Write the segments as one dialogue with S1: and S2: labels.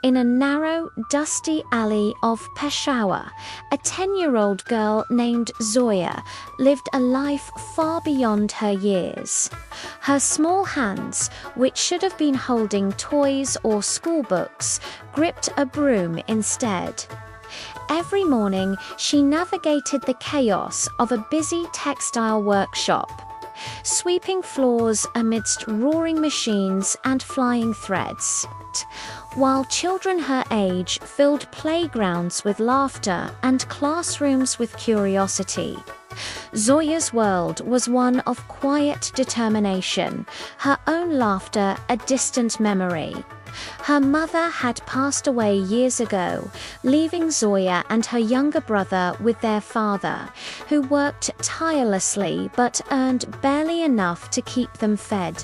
S1: In a narrow, dusty alley of Peshawar, a 10-year-old girl named Zoya lived a life far beyond her years. Her small hands, which should have been holding toys or schoolbooks, gripped a broom instead. Every morning, she navigated the chaos of a busy textile workshop, sweeping floors amidst roaring machines and flying threads, while children her age filled playgrounds with laughter and classrooms with curiosity. Zoya's world was one of quiet determination, her own laughter a distant memory. Her mother had passed away years ago, leaving Zoya and her younger brother with their father, who worked tirelessly but earned barely enough to keep them fed.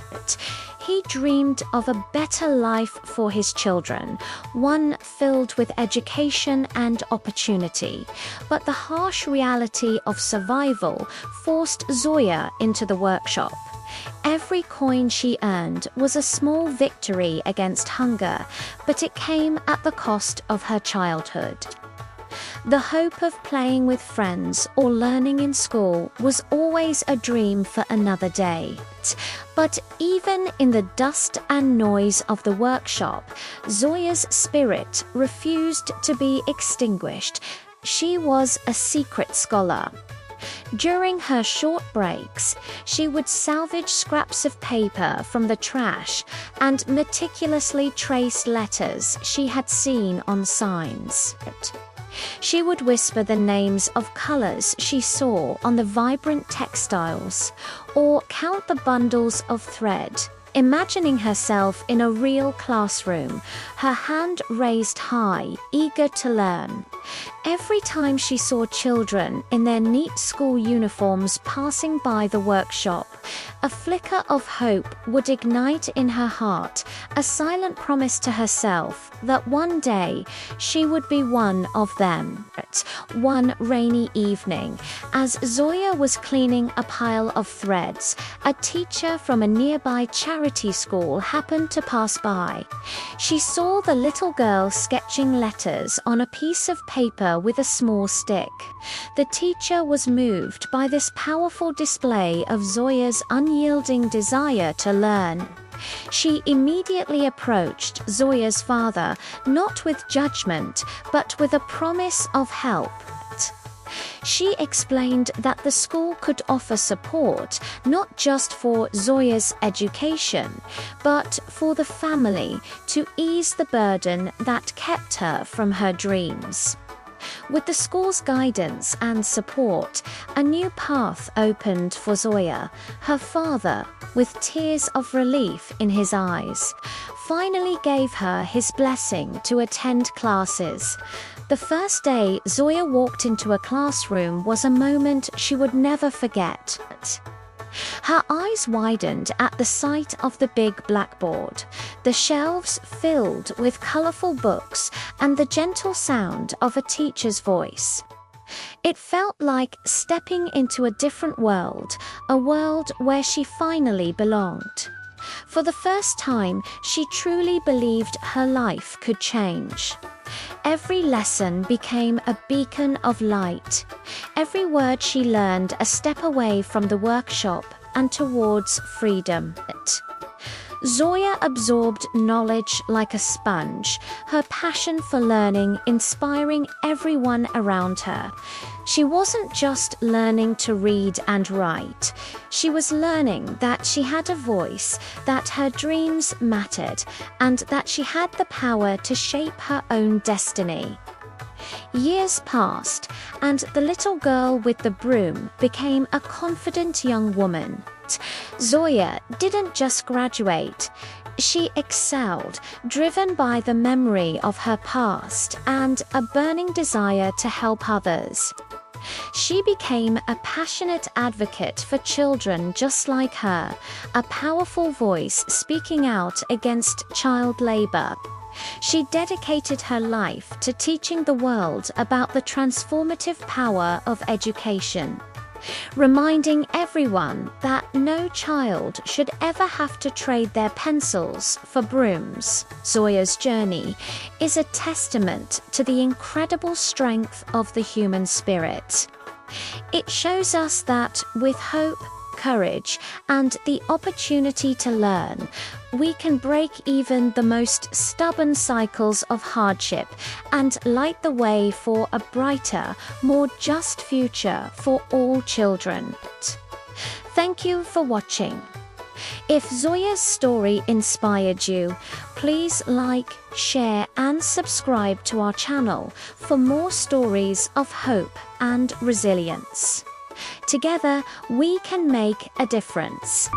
S1: He dreamed of a better life for his children, one filled with education and opportunity. But the harsh reality of survival forced Zoya into the workshop. Every coin she earned was a small victory against hunger, but it came at the cost of her childhood. The hope of playing with friends or learning in school was always a dream for another day. But even in the dust and noise of the workshop, Zoya's spirit refused to be extinguished. She was a secret scholar. During her short breaks, she would salvage scraps of paper from the trash and meticulously trace letters she had seen on signs. She would whisper the names of colors she saw on the vibrant textiles, or count the bundles of thread, imagining herself in a real classroom, her hand raised high, eager to learn. Every time she saw children in their neat school uniforms passing by the workshop, a flicker of hope would ignite in her heart, a silent promise to herself that one day she would be one of them. One rainy evening, as Zoya was cleaning a pile of threads, a teacher from a nearby charity school happened to pass by. She saw the little girl sketching letters on a piece of paper with a small stick. The teacher was moved by this powerful display of Zoya's unyielding desire to learn. She immediately approached Zoya's father, not with judgment, but with a promise of help. She explained that the school could offer support, not just for Zoya's education, but for the family, to ease the burden that kept her from her dreams. With the school's guidance and support, a new path opened for Zoya. Her father, with tears of relief in his eyes, finally gave her his blessing to attend classes. The first day Zoya walked into a classroom was a moment she would never forget. Her eyes widened at the sight of the big blackboard, the shelves filled with colorful books, and the gentle sound of a teacher's voice. It felt like stepping into a different world, a world where she finally belonged. For the first time, she truly believed her life could change. Every lesson became a beacon of light. Every word she learned a step away from the workshop and towards freedom. Zoya absorbed knowledge like a sponge, her passion for learning inspiring everyone around her. She wasn't just learning to read and write. She was learning that she had a voice, that her dreams mattered, and that she had the power to shape her own destiny. Years passed, and the little girl with the broom became a confident young woman. Zoya didn't just graduate. She excelled, driven by the memory of her past and a burning desire to help others. She became a passionate advocate for children just like her, a powerful voice speaking out against child labor. She dedicated her life to teaching the world about the transformative power of education. reminding everyone that no child should ever have to trade their pencils for brooms. Zoya's journey is a testament to the incredible strength of the human spirit. It shows us that with hope, courage, and the opportunity to learn, we can break even the most stubborn cycles of hardship and light the way for a brighter, more just future for all children. Thank you for watching. If Zoya's story inspired you, please like, share, and subscribe to our channel for more stories of hope and resilience. Together, we can make a difference.